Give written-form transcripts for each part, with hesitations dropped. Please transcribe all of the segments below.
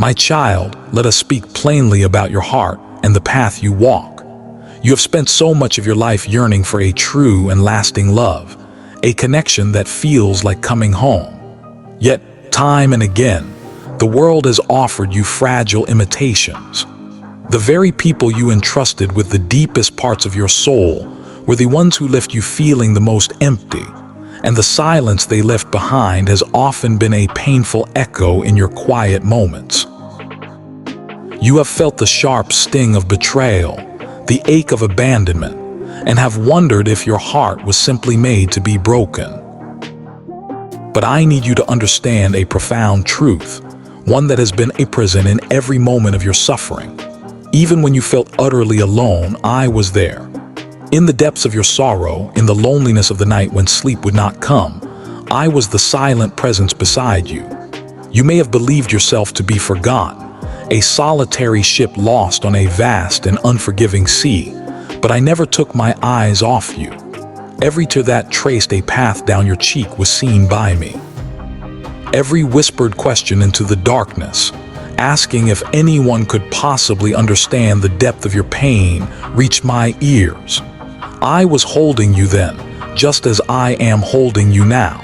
My child, let us speak plainly about your heart and the path you walk. You have spent so much of your life yearning for a true and lasting love, a connection that feels like coming home. Yet, time and again, the world has offered you fragile imitations. The very people you entrusted with the deepest parts of your soul were the ones who left you feeling the most empty, and the silence they left behind has often been a painful echo in your quiet moments. You have felt the sharp sting of betrayal, the ache of abandonment, and have wondered if your heart was simply made to be broken. But I need you to understand a profound truth, one that has been a prison in every moment of your suffering. Even when you felt utterly alone, I was there. In the depths of your sorrow, in the loneliness of the night when sleep would not come, I was the silent presence beside you. You may have believed yourself to be forgotten, a solitary ship lost on a vast and unforgiving sea, but I never took my eyes off you. Every tear that traced a path down your cheek was seen by me. Every whispered question into the darkness, asking if anyone could possibly understand the depth of your pain, reached my ears. I was holding you then, just as I am holding you now.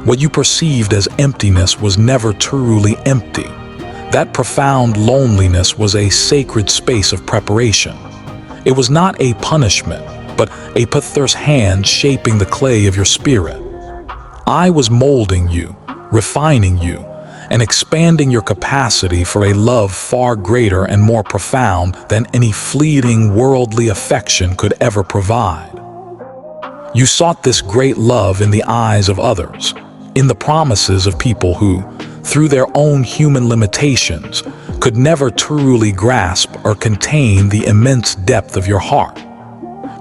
What you perceived as emptiness was never truly empty. That profound loneliness was a sacred space of preparation. It was not a punishment, but a Potter's hand shaping the clay of your spirit. I was molding you, refining you, and expanding your capacity for a love far greater and more profound than any fleeting worldly affection could ever provide. You sought this great love in the eyes of others, in the promises of people who, through their own human limitations, could never truly grasp or contain the immense depth of your heart.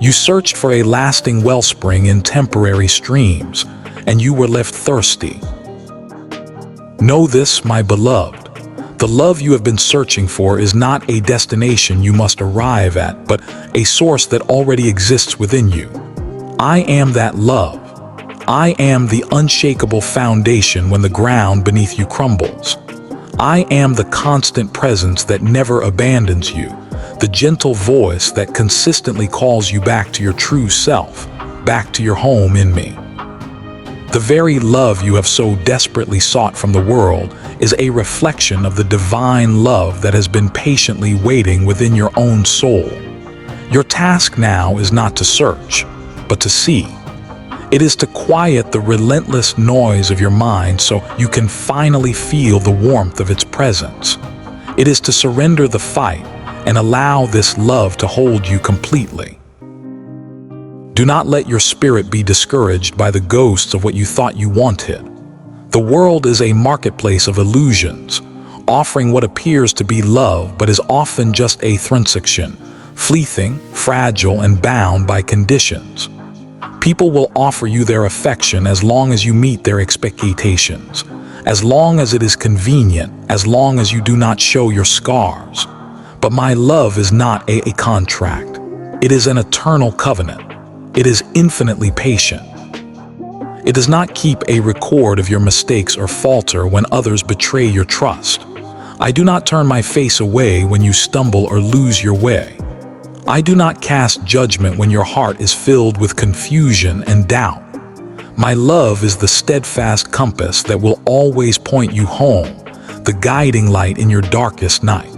You searched for a lasting wellspring in temporary streams, and you were left thirsty. Know this, my beloved. The love you have been searching for is not a destination you must arrive at, but a source that already exists within you. I am that love. I am the unshakable foundation when the ground beneath you crumbles. I am the constant presence that never abandons you, the gentle voice that consistently calls you back to your true self, back to your home in me. The very love you have so desperately sought from the world is a reflection of the divine love that has been patiently waiting within your own soul. Your task now is not to search, but to see. It is to quiet the relentless noise of your mind so you can finally feel the warmth of its presence. It is to surrender the fight and allow this love to hold you completely. Do not let your spirit be discouraged by the ghosts of what you thought you wanted. The world is a marketplace of illusions, offering what appears to be love but is often just a transaction, fleeting, fragile, and bound by conditions. People will offer you their affection as long as you meet their expectations, as long as it is convenient, as long as you do not show your scars. But my love is not a contract. It is an eternal covenant. It is infinitely patient. It does not keep a record of your mistakes or falter when others betray your trust. I do not turn my face away when you stumble or lose your way. I do not cast judgment when your heart is filled with confusion and doubt. My love is the steadfast compass that will always point you home, the guiding light in your darkest night.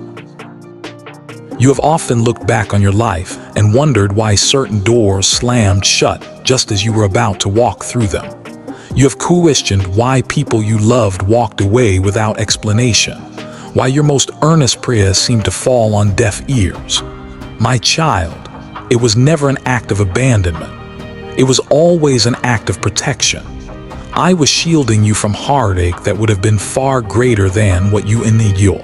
You have often looked back on your life and wondered why certain doors slammed shut just as you were about to walk through them. You have questioned why people you loved walked away without explanation, why your most earnest prayers seemed to fall on deaf ears. My child, it was never an act of abandonment. It was always an act of protection. I was shielding you from heartache that would have been far greater than what you endured.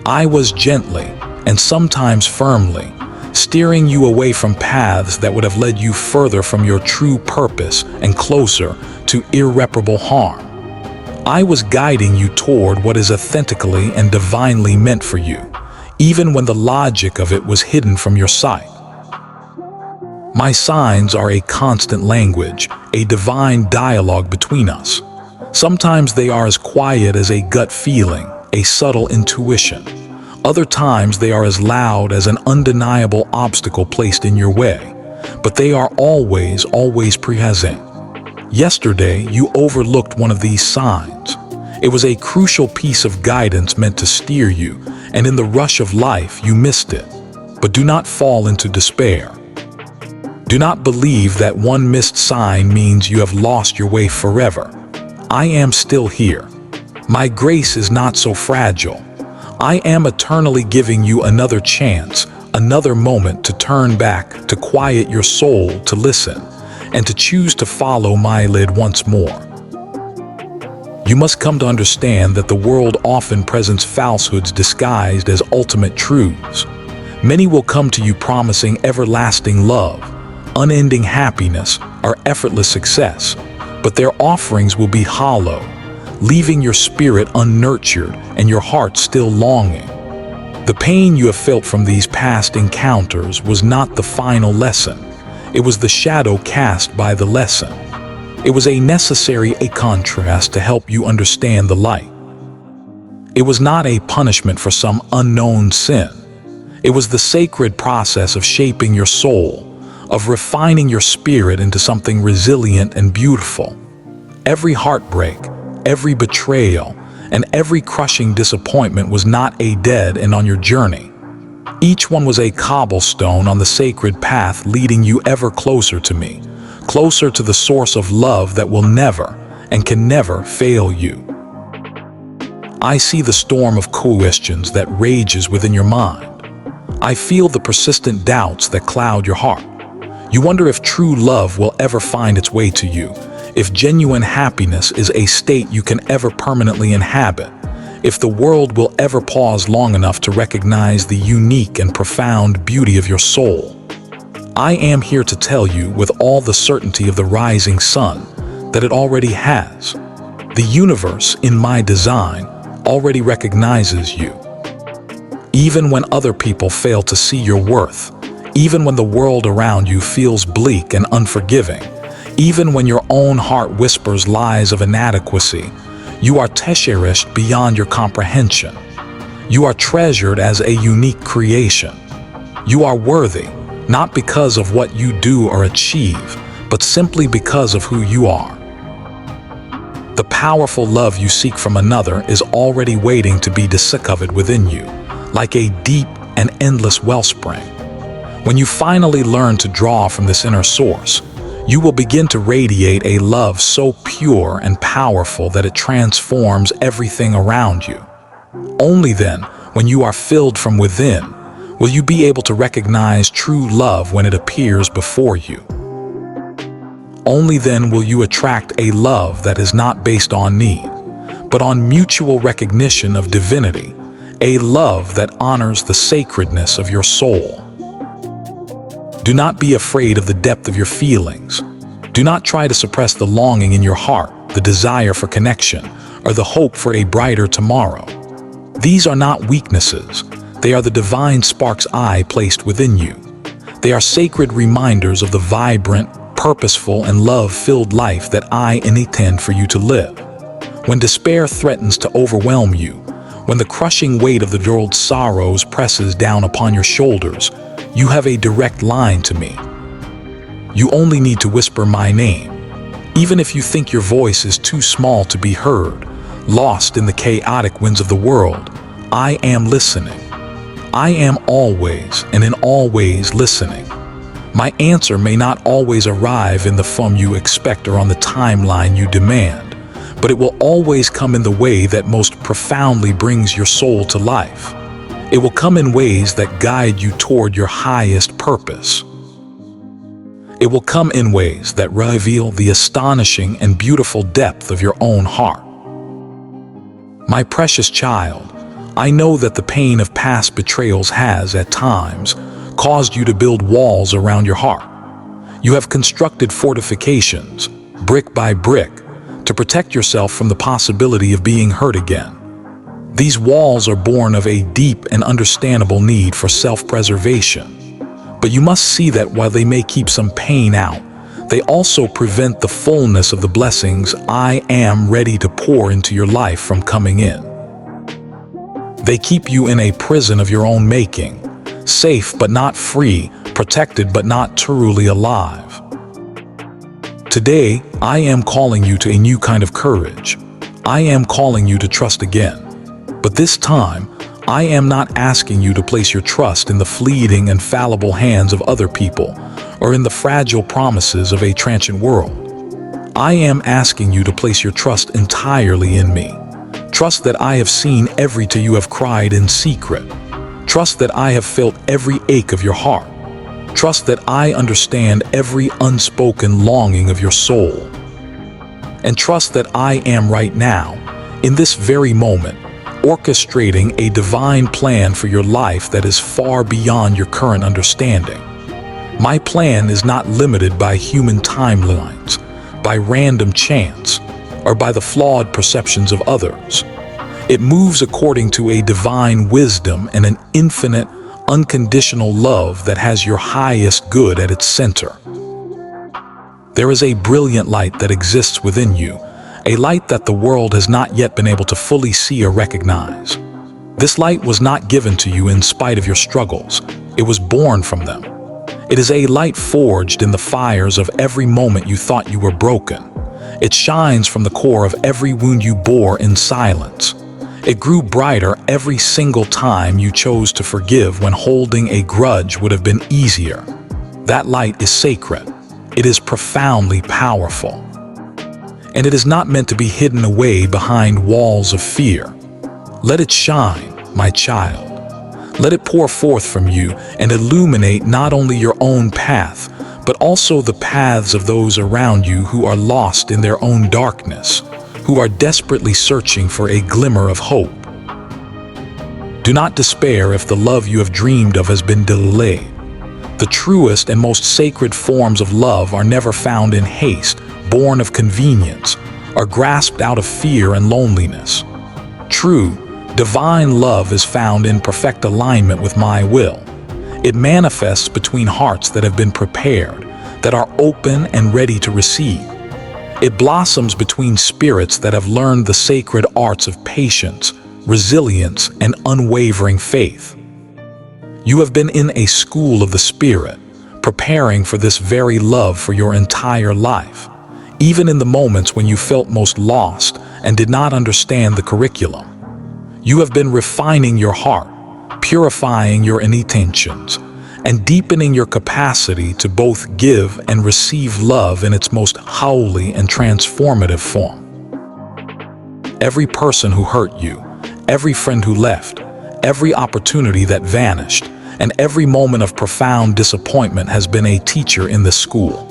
I was gently, and sometimes firmly, steering you away from paths that would have led you further from your true purpose and closer to irreparable harm. I was guiding you toward what is authentically and divinely meant for you, even when the logic of it was hidden from your sight. My signs are a constant language, a divine dialogue between us. Sometimes they are as quiet as a gut feeling, a subtle intuition. Other times they are as loud as an undeniable obstacle placed in your way. But they are always present. Yesterday, you overlooked one of these signs. It was a crucial piece of guidance meant to steer you, and in the rush of life, you missed it. But do not fall into despair. Do not believe that one missed sign means you have lost your way forever. I am still here. My grace is not so fragile. I am eternally giving you another chance, another moment to turn back, to quiet your soul, to listen, and to choose to follow my lead once more. You must come to understand that the world often presents falsehoods disguised as ultimate truths. Many will come to you promising everlasting love, unending happiness, or effortless success, but their offerings will be hollow, leaving your spirit unnurtured and your heart still longing. The pain you have felt from these past encounters was not the final lesson. It was the shadow cast by the lesson. It was a necessary contrast to help you understand the light. It was not a punishment for some unknown sin. It was the sacred process of shaping your soul, of refining your spirit into something resilient and beautiful. Every heartbreak, every betrayal, and every crushing disappointment was not a dead end on your journey. Each one was a cobblestone on the sacred path leading you ever closer to me, closer to the source of love that will never and can never fail you. I see the storm of questions that rages within your mind. I feel the persistent doubts that cloud your heart. You wonder if true love will ever find its way to you, if genuine happiness is a state you can ever permanently inhabit, if the world will ever pause long enough to recognize the unique and profound beauty of your soul. I am here to tell you with all the certainty of the rising sun that it already has. The universe, in my design, already recognizes you. Even when other people fail to see your worth, even when the world around you feels bleak and unforgiving, even when your own heart whispers lies of inadequacy, you are cherished beyond your comprehension. You are treasured as a unique creation. You are worthy, not because of what you do or achieve, but simply because of who you are. The powerful love you seek from another is already waiting to be discovered within you, like a deep and endless wellspring. When you finally learn to draw from this inner source, you will begin to radiate a love so pure and powerful that it transforms everything around you. Only then, when you are filled from within, will you be able to recognize true love when it appears before you. Only then will you attract a love that is not based on need, but on mutual recognition of divinity, a love that honors the sacredness of your soul. Do not be afraid of the depth of your feelings. Do not try to suppress the longing in your heart, the desire for connection, or the hope for a brighter tomorrow. These are not weaknesses. They are the divine sparks I placed within you. They are sacred reminders of the vibrant, purposeful, and love-filled life that I intend for you to live. When despair threatens to overwhelm you, when the crushing weight of the world's sorrows presses down upon your shoulders, you have a direct line to me. You only need to whisper my name. Even if you think your voice is too small to be heard, lost in the chaotic winds of the world, I am listening. I am always and in all ways listening. My answer may not always arrive in the form you expect or on the timeline you demand, but it will always come in the way that most profoundly brings your soul to life. It will come in ways that guide you toward your highest purpose. It will come in ways that reveal the astonishing and beautiful depth of your own heart. My precious child, I know that the pain of past betrayals has, at times, caused you to build walls around your heart. You have constructed fortifications, brick by brick, to protect yourself from the possibility of being hurt again. These walls are born of a deep and understandable need for self-preservation. But you must see that while they may keep some pain out, they also prevent the fullness of the blessings I am ready to pour into your life from coming in. They keep you in a prison of your own making, safe but not free, protected but not truly alive. Today, I am calling you to a new kind of courage. I am calling you to trust again. But this time, I am not asking you to place your trust in the fleeting and fallible hands of other people or in the fragile promises of a transient world. I am asking you to place your trust entirely in me. Trust that I have seen every tear you have cried in secret. Trust that I have felt every ache of your heart. Trust that I understand every unspoken longing of your soul. And trust that I am right now, in this very moment, orchestrating a divine plan for your life that is far beyond your current understanding. My plan is not limited by human timelines, by random chance, or by the flawed perceptions of others. It moves according to a divine wisdom and an infinite, unconditional love that has your highest good at its center. There is a brilliant light that exists within you, a light that the world has not yet been able to fully see or recognize. This light was not given to you in spite of your struggles. It was born from them. It is a light forged in the fires of every moment you thought you were broken. It shines from the core of every wound you bore in silence. It grew brighter every single time you chose to forgive when holding a grudge would have been easier. That light is sacred. It is profoundly powerful. And it is not meant to be hidden away behind walls of fear. Let it shine, my child. Let it pour forth from you and illuminate not only your own path, but also the paths of those around you who are lost in their own darkness, who are desperately searching for a glimmer of hope. Do not despair if the love you have dreamed of has been delayed. The truest and most sacred forms of love are never found in haste, born of convenience, or grasped out of fear and loneliness. True, divine love is found in perfect alignment with my will. It manifests between hearts that have been prepared, that are open and ready to receive. It blossoms between spirits that have learned the sacred arts of patience, resilience, and unwavering faith. You have been in a school of the Spirit, preparing for this very love for your entire life, even in the moments when you felt most lost and did not understand the curriculum. You have been refining your heart, purifying your intentions, and deepening your capacity to both give and receive love in its most holy and transformative form. Every person who hurt you, every friend who left, every opportunity that vanished, and every moment of profound disappointment has been a teacher in this school.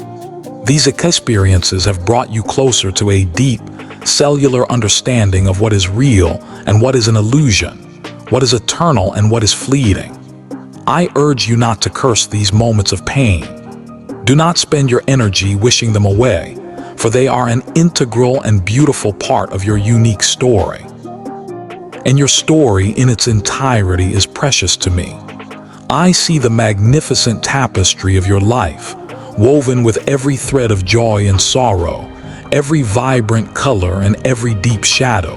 These experiences have brought you closer to a deep, cellular understanding of what is real and what is an illusion, what is eternal and what is fleeting. I urge you not to curse these moments of pain. Do not spend your energy wishing them away, for they are an integral and beautiful part of your unique story. And your story in its entirety is precious to me. I see the magnificent tapestry of your life, woven with every thread of joy and sorrow, every vibrant color and every deep shadow.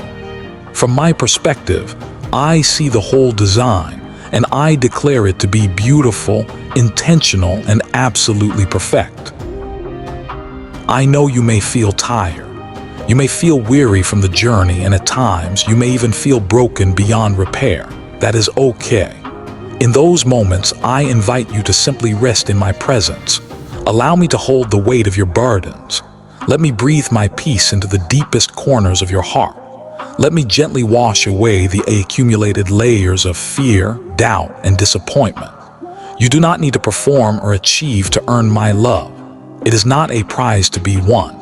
From my perspective, I see the whole design, and I declare it to be beautiful, intentional, and absolutely perfect. I know you may feel tired. You may feel weary from the journey, and at times you may even feel broken beyond repair. That is okay. In those moments, I invite you to simply rest in my presence. Allow me to hold the weight of your burdens. Let me breathe my peace into the deepest corners of your heart. Let me gently wash away the accumulated layers of fear, doubt, and disappointment. You do not need to perform or achieve to earn my love. It is not a prize to be won.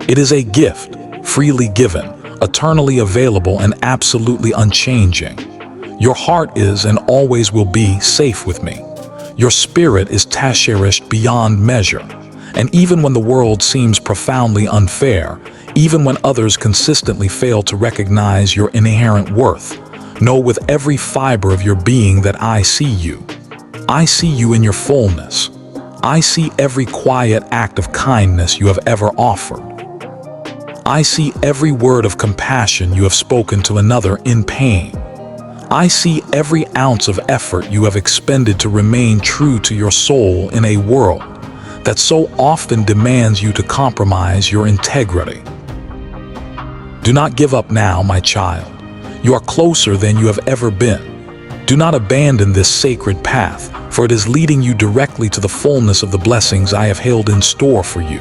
It is a gift, freely given, eternally available, and absolutely unchanging. Your heart is and always will be safe with me. Your spirit is cherished beyond measure. And even when the world seems profoundly unfair, even when others consistently fail to recognize your inherent worth, know with every fiber of your being that I see you. I see you in your fullness. I see every quiet act of kindness you have ever offered. I see every word of compassion you have spoken to another in pain. I see every ounce of effort you have expended to remain true to your soul in a world that so often demands you to compromise your integrity. Do not give up now, my child. You are closer than you have ever been. Do not abandon this sacred path, for it is leading you directly to the fullness of the blessings I have held in store for you.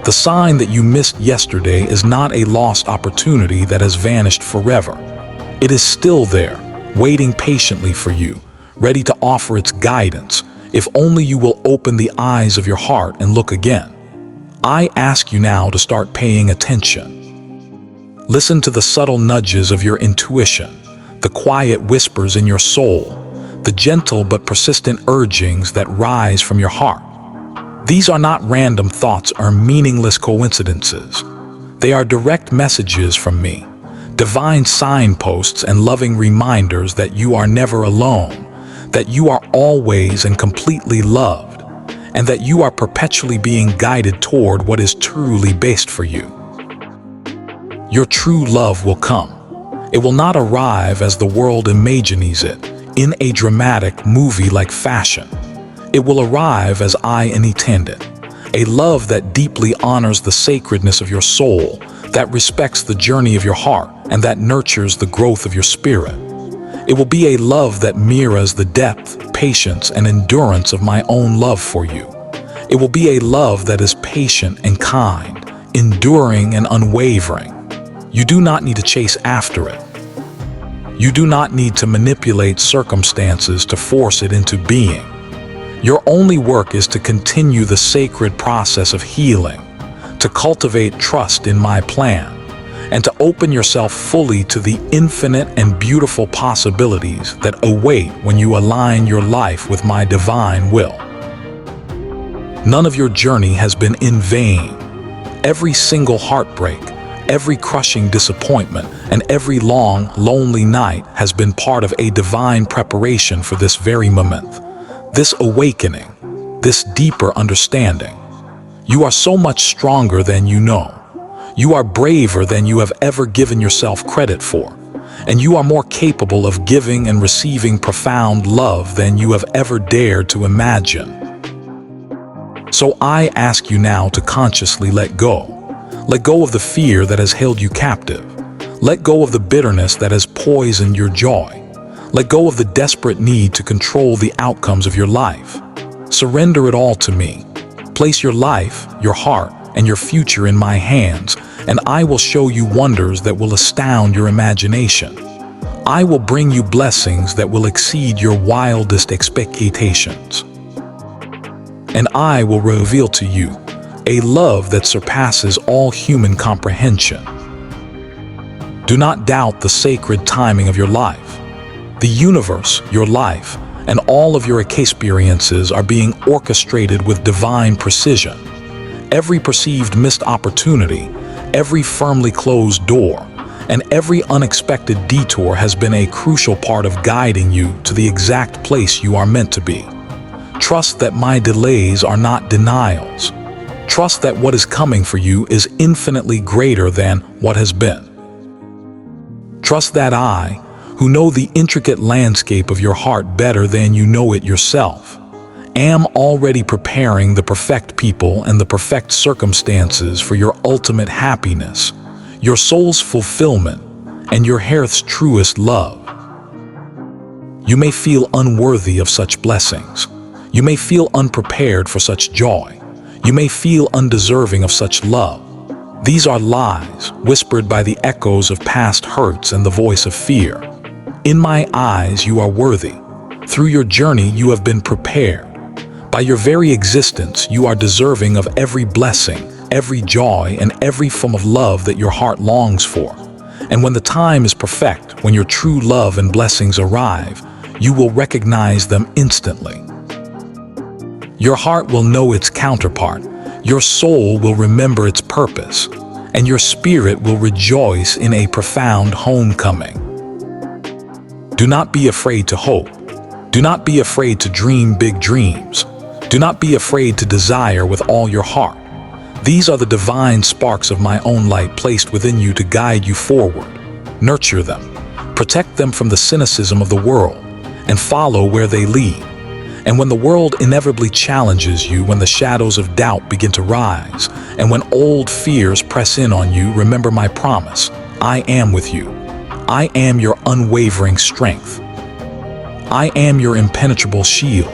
The sign that you missed yesterday is not a lost opportunity that has vanished forever. It is still there, waiting patiently for you, ready to offer its guidance, if only you will open the eyes of your heart and look again. I ask you now to start paying attention. Listen to the subtle nudges of your intuition, the quiet whispers in your soul, the gentle but persistent urgings that rise from your heart. These are not random thoughts or meaningless coincidences. They are direct messages from me, divine signposts and loving reminders that you are never alone, that you are always and completely loved, and that you are perpetually being guided toward what is truly best for you. Your true love will come. It will not arrive as the world imagines it, in a dramatic movie-like fashion. It will arrive as I intended, a love that deeply honors the sacredness of your soul, that respects the journey of your heart, and that nurtures the growth of your spirit. It will be a love that mirrors the depth, patience, and endurance of my own love for you. It will be a love that is patient and kind, enduring and unwavering. You do not need to chase after it. You do not need to manipulate circumstances to force it into being. Your only work is to continue the sacred process of healing, to cultivate trust in my plan, and to open yourself fully to the infinite and beautiful possibilities that await when you align your life with my divine will. None of your journey has been in vain. Every single heartbreak, every crushing disappointment, and every long, lonely night has been part of a divine preparation for this very moment, this awakening, this deeper understanding. You are so much stronger than you know. You are braver than you have ever given yourself credit for, and you are more capable of giving and receiving profound love than you have ever dared to imagine. So I ask you now to consciously let go. Let go of the fear that has held you captive. Let go of the bitterness that has poisoned your joy. Let go of the desperate need to control the outcomes of your life. Surrender it all to me. Place your life, your heart, and your future in my hands, and I will show you wonders that will astound your imagination. I will bring you blessings that will exceed your wildest expectations. And I will reveal to you a love that surpasses all human comprehension. Do not doubt the sacred timing of your life. The universe, your life, and all of your experiences are being orchestrated with divine precision. Every perceived missed opportunity, every firmly closed door, and every unexpected detour has been a crucial part of guiding you to the exact place you are meant to be. Trust that my delays are not denials. Trust that what is coming for you is infinitely greater than what has been. Trust that I, who know the intricate landscape of your heart better than you know it yourself, am already preparing the perfect people and the perfect circumstances for your ultimate happiness, your soul's fulfillment, and your heart's truest love. You may feel unworthy of such blessings. You may feel unprepared for such joy. You may feel undeserving of such love. These are lies, whispered by the echoes of past hurts and the voice of fear. In my eyes, you are worthy. Through your journey, you have been prepared. By your very existence, you are deserving of every blessing, every joy, and every form of love that your heart longs for. And when the time is perfect, when your true love and blessings arrive, you will recognize them instantly. Your heart will know its counterpart, your soul will remember its purpose, and your spirit will rejoice in a profound homecoming. Do not be afraid to hope. Do not be afraid to dream big dreams. Do not be afraid to desire with all your heart. These are the divine sparks of my own light placed within you to guide you forward. Nurture them, protect them from the cynicism of the world, and follow where they lead. And when the world inevitably challenges you, when the shadows of doubt begin to rise, and when old fears press in on you, remember my promise. I am with you. I am your unwavering strength. I am your impenetrable shield.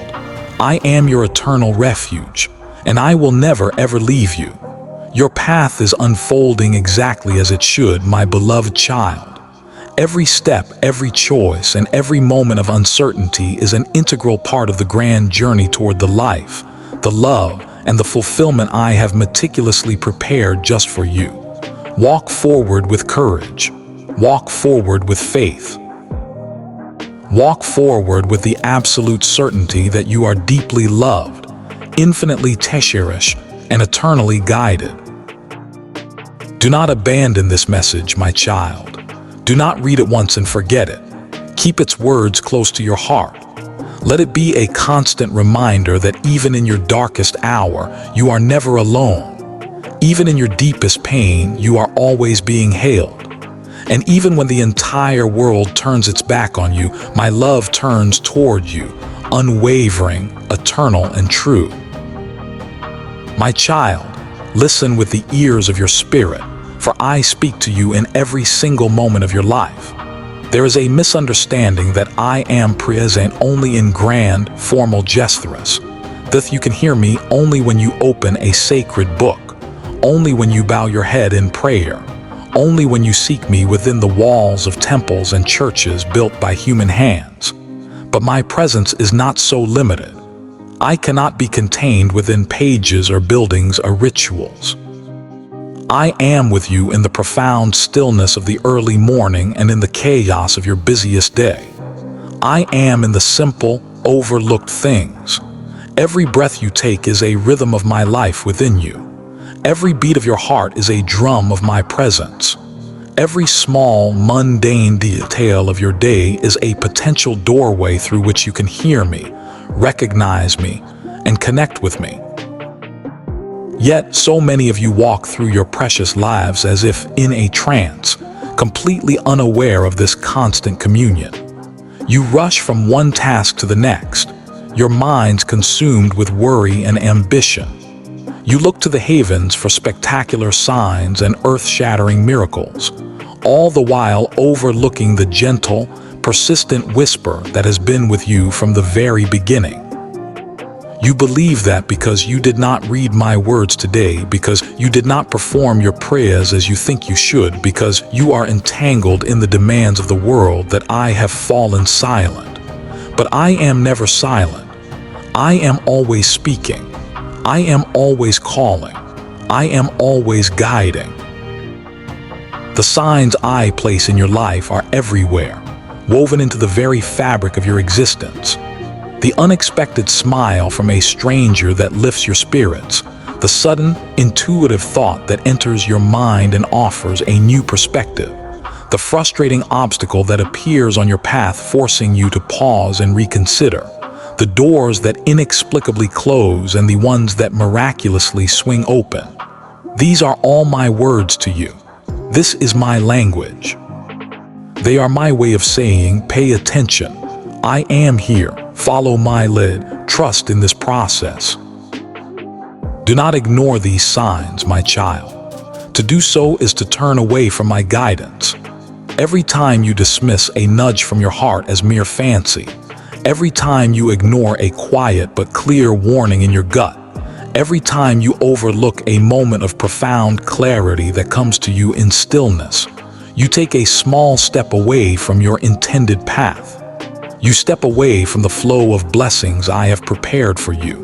I am your eternal refuge, and I will never ever leave you. Your path is unfolding exactly as it should, my beloved child. Every step, every choice, and every moment of uncertainty is an integral part of the grand journey toward the life, the love, and the fulfillment I have meticulously prepared just for you. Walk forward with courage. Walk forward with faith. Walk forward with the absolute certainty that you are deeply loved, infinitely cherished, and eternally guided. Do not abandon this message, my child. Do not read it once and forget it. Keep its words close to your heart. Let it be a constant reminder that even in your darkest hour, you are never alone. Even in your deepest pain, you are always being held. And even when the entire world turns its back on you, my love turns toward you, unwavering, eternal, and true. My child, listen with the ears of your spirit, for I speak to you in every single moment of your life. There is a misunderstanding that I am present only in grand, formal gestures, that you can hear me only when you open a sacred book, only when you bow your head in prayer, only when you seek me within the walls of temples and churches built by human hands. But my presence is not so limited. I cannot be contained within pages or buildings or rituals. I am with you in the profound stillness of the early morning and in the chaos of your busiest day. I am in the simple, overlooked things. Every breath you take is a rhythm of my life within you. Every beat of your heart is a drum of my presence. Every small, mundane detail of your day is a potential doorway through which you can hear me, recognize me, and connect with me. Yet, so many of you walk through your precious lives as if in a trance, completely unaware of this constant communion. You rush from one task to the next, your minds consumed with worry and ambition. You look to the heavens for spectacular signs and earth-shattering miracles, all the while overlooking the gentle, persistent whisper that has been with you from the very beginning. You believe that because you did not read my words today, because you did not perform your prayers as you think you should, because you are entangled in the demands of the world, that I have fallen silent. But I am never silent. I am always speaking. I am always calling. I am always guiding. The signs I place in your life are everywhere, woven into the very fabric of your existence. The unexpected smile from a stranger that lifts your spirits, the sudden, intuitive thought that enters your mind and offers a new perspective, the frustrating obstacle that appears on your path forcing you to pause and reconsider, the doors that inexplicably close and the ones that miraculously swing open. These are all my words to you. This is my language. They are my way of saying, pay attention. I am here. Follow my lead. Trust in this process. Do not ignore these signs, my child. To do so is to turn away from my guidance. Every time you dismiss a nudge from your heart as mere fancy, every time you ignore a quiet but clear warning in your gut, every time you overlook a moment of profound clarity that comes to you in stillness, you take a small step away from your intended path. You step away from the flow of blessings I have prepared for you.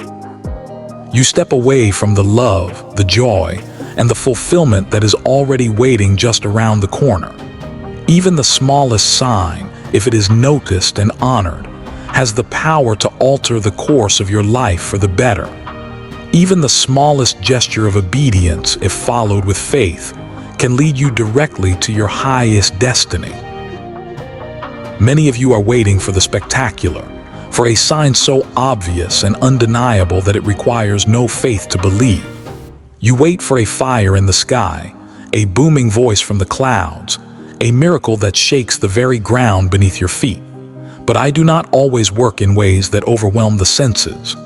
You step away from the love, the joy, and the fulfillment that is already waiting just around the corner. Even the smallest sign, if it is noticed and honored, has the power to alter the course of your life for the better. Even the smallest gesture of obedience, if followed with faith, can lead you directly to your highest destiny. Many of you are waiting for the spectacular, for a sign so obvious and undeniable that it requires no faith to believe. You wait for a fire in the sky, a booming voice from the clouds, a miracle that shakes the very ground beneath your feet. But I do not always work in ways that overwhelm the senses.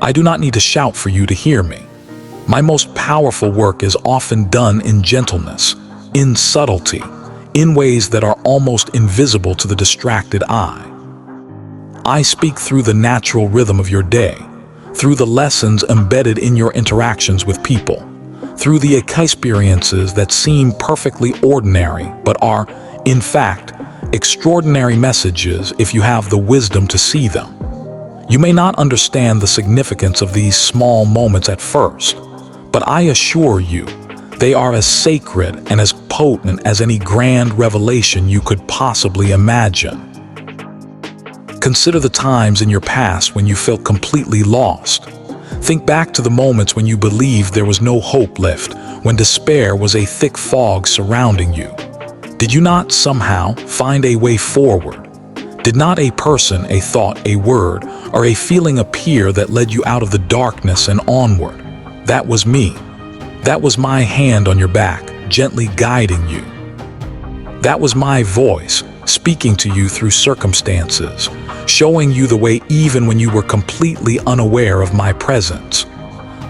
I do not need to shout for you to hear me. My most powerful work is often done in gentleness, in subtlety, in ways that are almost invisible to the distracted eye. I speak through the natural rhythm of your day, through the lessons embedded in your interactions with people, through the experiences that seem perfectly ordinary but are, in fact, extraordinary messages if you have the wisdom to see them. You may not understand the significance of these small moments at first, but I assure you, they are as sacred and as potent as any grand revelation you could possibly imagine. Consider the times in your past when you felt completely lost. Think back to the moments when you believed there was no hope left, when despair was a thick fog surrounding you. Did you not somehow find a way forward? Did not a person, a thought, a word, or a feeling appear that led you out of the darkness and onward? That was me. That was my hand on your back, gently guiding you. That was my voice, speaking to you through circumstances, showing you the way even when you were completely unaware of my presence.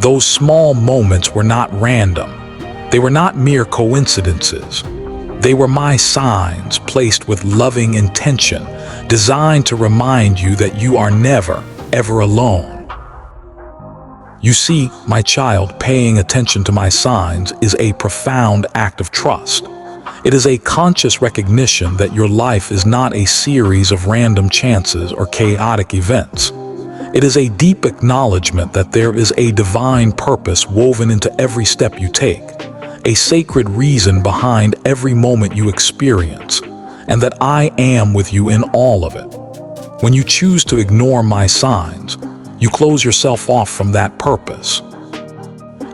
Those small moments were not random. They were not mere coincidences. They were my signs placed with loving intention, designed to remind you that you are never, ever alone. You see, my child, paying attention to my signs is a profound act of trust. It is a conscious recognition that your life is not a series of random chances or chaotic events. It is a deep acknowledgement that there is a divine purpose woven into every step you take, a sacred reason behind every moment you experience, and that I am with you in all of it. When you choose to ignore my signs, you close yourself off from that purpose.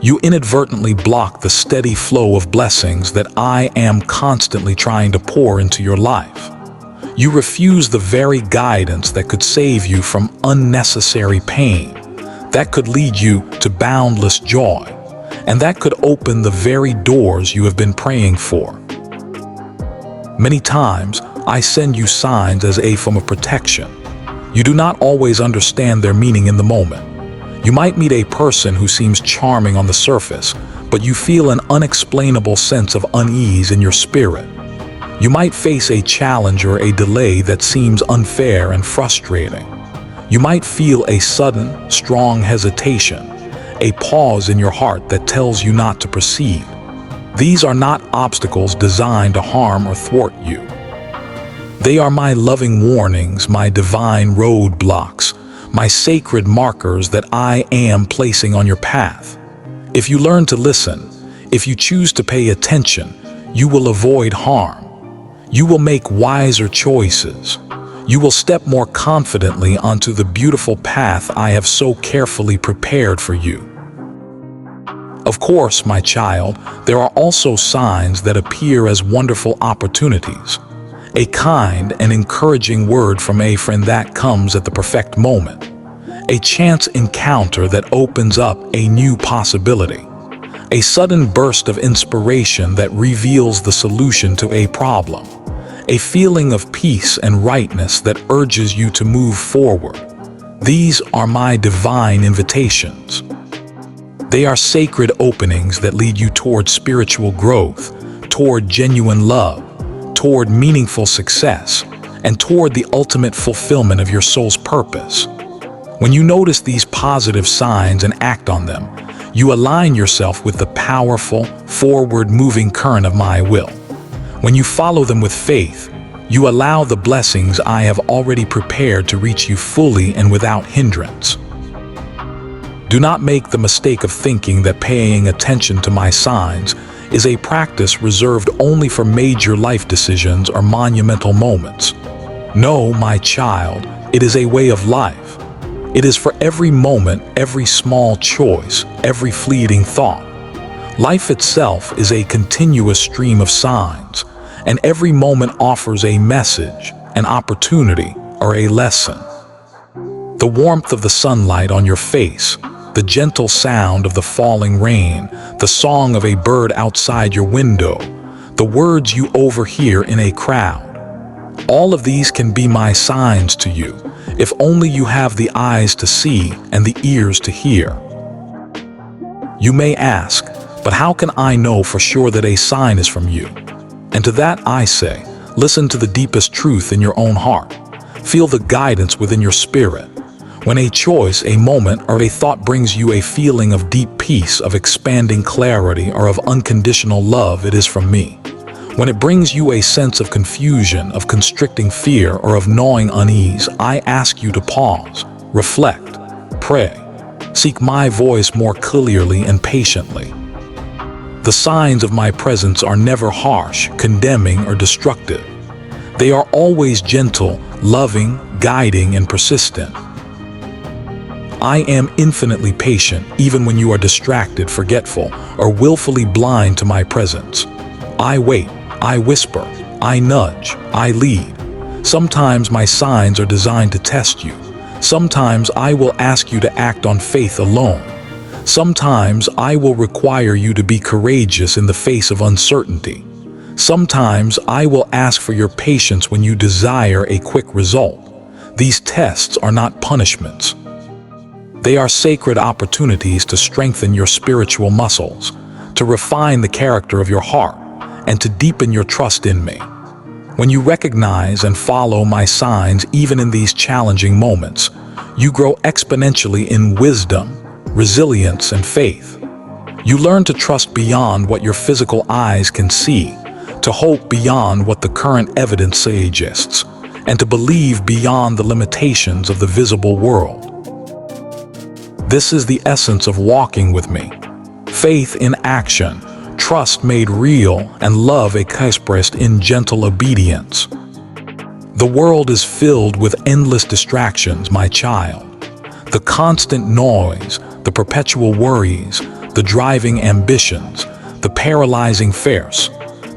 You inadvertently block the steady flow of blessings that I am constantly trying to pour into your life. You refuse the very guidance that could save you from unnecessary pain, that could lead you to boundless joy, and that could open the very doors you have been praying for. Many times, I send you signs as a form of protection. You do not always understand their meaning in the moment. You might meet a person who seems charming on the surface, but you feel an unexplainable sense of unease in your spirit. You might face a challenge or a delay that seems unfair and frustrating. You might feel a sudden, strong hesitation, a pause in your heart that tells you not to proceed. These are not obstacles designed to harm or thwart you. They are my loving warnings, my divine roadblocks, my sacred markers that I am placing on your path. If you learn to listen, if you choose to pay attention, you will avoid harm. You will make wiser choices. You will step more confidently onto the beautiful path I have so carefully prepared for you. Of course, my child, there are also signs that appear as wonderful opportunities. A kind and encouraging word from a friend that comes at the perfect moment. A chance encounter that opens up a new possibility. A sudden burst of inspiration that reveals the solution to a problem. A feeling of peace and rightness that urges you to move forward. These are my divine invitations. They are sacred openings that lead you toward spiritual growth, toward genuine love, toward meaningful success, and toward the ultimate fulfillment of your soul's purpose. When you notice these positive signs and act on them, you align yourself with the powerful, forward-moving current of my will. When you follow them with faith, you allow the blessings I have already prepared to reach you fully and without hindrance. Do not make the mistake of thinking that paying attention to my signs is a practice reserved only for major life decisions or monumental moments. No, my child, it is a way of life. It is for every moment, every small choice, every fleeting thought. Life itself is a continuous stream of signs, and every moment offers a message, an opportunity, or a lesson. The warmth of the sunlight on your face, the gentle sound of the falling rain, the song of a bird outside your window, the words you overhear in a crowd. All of these can be my signs to you, if only you have the eyes to see and the ears to hear. You may ask, but how can I know for sure that a sign is from you? And to that I say, listen to the deepest truth in your own heart. Feel the guidance within your spirit. When a choice, a moment, or a thought brings you a feeling of deep peace, of expanding clarity, or of unconditional love, it is from me. When it brings you a sense of confusion, of constricting fear, or of gnawing unease, I ask you to pause, reflect, pray, seek my voice more clearly and patiently. The signs of my presence are never harsh, condemning, or destructive. They are always gentle, loving, guiding, and persistent. I am infinitely patient even when you are distracted, forgetful, or willfully blind to my presence. I wait, I whisper, I nudge, I lead. Sometimes my signs are designed to test you. Sometimes I will ask you to act on faith alone. Sometimes I will require you to be courageous in the face of uncertainty. Sometimes I will ask for your patience when you desire a quick result. These tests are not punishments. They are sacred opportunities to strengthen your spiritual muscles, to refine the character of your heart, and to deepen your trust in me. When you recognize and follow my signs even in these challenging moments, you grow exponentially in wisdom, resilience, and faith. You learn to trust beyond what your physical eyes can see, to hope beyond what the current evidence suggests, and to believe beyond the limitations of the visible world. This is the essence of walking with me. Faith in action, trust made real, and love expressed in gentle obedience. The world is filled with endless distractions, my child. The constant noise, the perpetual worries, the driving ambitions, the paralyzing fears,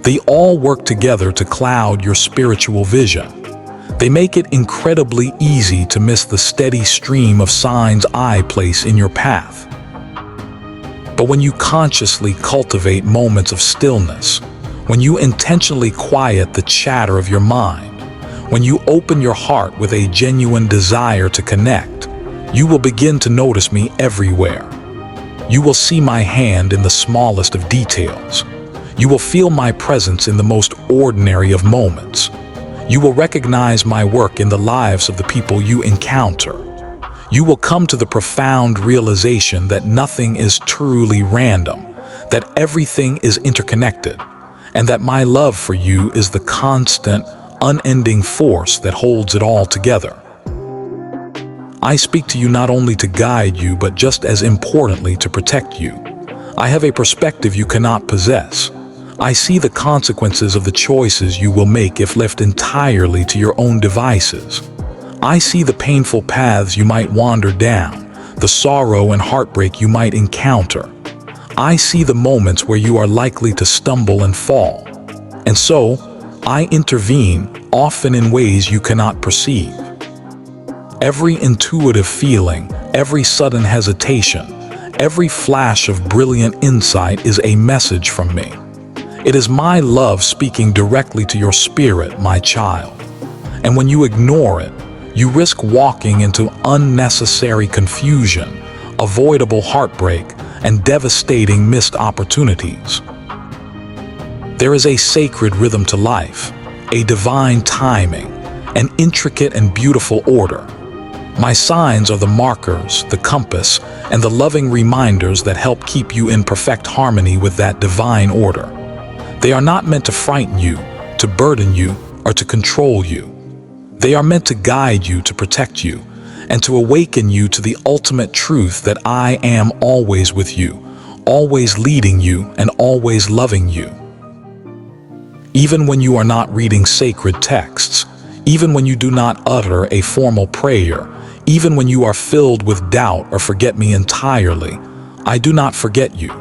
they all work together to cloud your spiritual vision. They make it incredibly easy to miss the steady stream of signs I place in your path. But when you consciously cultivate moments of stillness, when you intentionally quiet the chatter of your mind, when you open your heart with a genuine desire to connect, you will begin to notice me everywhere. You will see my hand in the smallest of details. You will feel my presence in the most ordinary of moments. You will recognize my work in the lives of the people you encounter. You will come to the profound realization that nothing is truly random, that everything is interconnected, and that my love for you is the constant, unending force that holds it all together. I speak to you not only to guide you, but just as importantly to protect you. I have a perspective you cannot possess. I see the consequences of the choices you will make if left entirely to your own devices. I see the painful paths you might wander down, the sorrow and heartbreak you might encounter. I see the moments where you are likely to stumble and fall. And so, I intervene, often in ways you cannot perceive. Every intuitive feeling, every sudden hesitation, every flash of brilliant insight is a message from me. It is my love speaking directly to your spirit, my child. And when you ignore it, you risk walking into unnecessary confusion, avoidable heartbreak, and devastating missed opportunities. There is a sacred rhythm to life, a divine timing, an intricate and beautiful order. My signs are the markers, the compass, and the loving reminders that help keep you in perfect harmony with that divine order. They are not meant to frighten you, to burden you, or to control you. They are meant to guide you, to protect you, and to awaken you to the ultimate truth that I am always with you, always leading you, and always loving you. Even when you are not reading sacred texts, even when you do not utter a formal prayer, even when you are filled with doubt or forget me entirely, I do not forget you.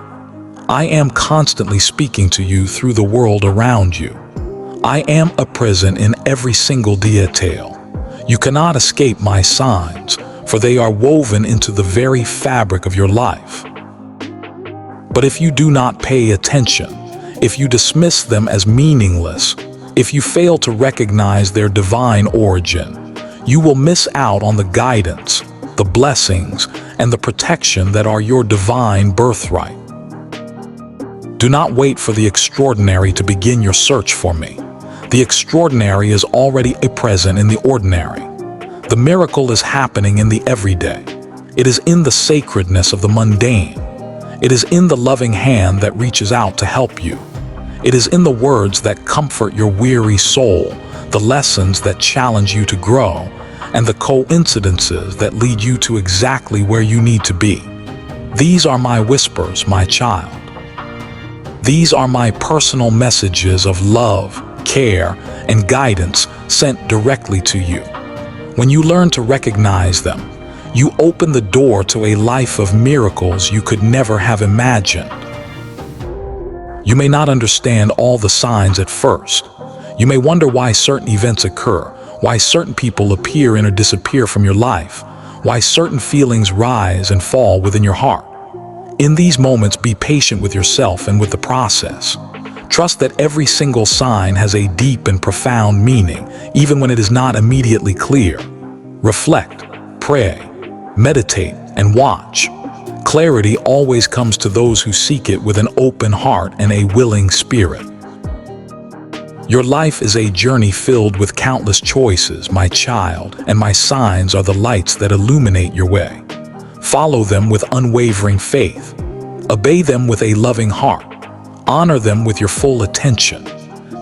I am constantly speaking to you through the world around you. I am present in every single detail. You cannot escape my signs, for they are woven into the very fabric of your life. But if you do not pay attention, if you dismiss them as meaningless, if you fail to recognize their divine origin, you will miss out on the guidance, the blessings, and the protection that are your divine birthright. Do not wait for the extraordinary to begin your search for me. The extraordinary is already present in the ordinary. The miracle is happening in the everyday. It is in the sacredness of the mundane. It is in the loving hand that reaches out to help you. It is in the words that comfort your weary soul, the lessons that challenge you to grow, and the coincidences that lead you to exactly where you need to be. These are my whispers, my child. These are my personal messages of love, care, and guidance sent directly to you. When you learn to recognize them, you open the door to a life of miracles you could never have imagined. You may not understand all the signs at first. You may wonder why certain events occur, why certain people appear and or disappear from your life, why certain feelings rise and fall within your heart. In these moments, be patient with yourself and with the process. Trust that every single sign has a deep and profound meaning, even when it is not immediately clear. Reflect, pray, meditate, and watch. Clarity always comes to those who seek it with an open heart and a willing spirit. Your life is a journey filled with countless choices, my child, and my signs are the lights that illuminate your way. Follow them with unwavering faith. Obey them with a loving heart. Honor them with your full attention.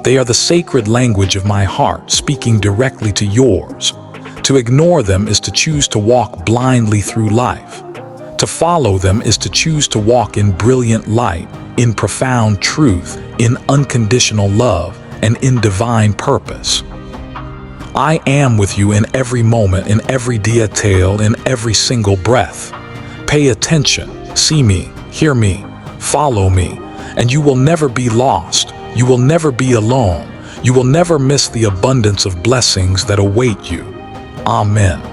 They are the sacred language of my heart, speaking directly to yours. To ignore them is to choose to walk blindly through life. To follow them is to choose to walk in brilliant light, in profound truth, in unconditional love, and in divine purpose. I am with you in every moment, in every detail, in every single breath. Pay attention, see me, hear me, follow me, and you will never be lost. You will never be alone. You will never miss the abundance of blessings that await you. Amen.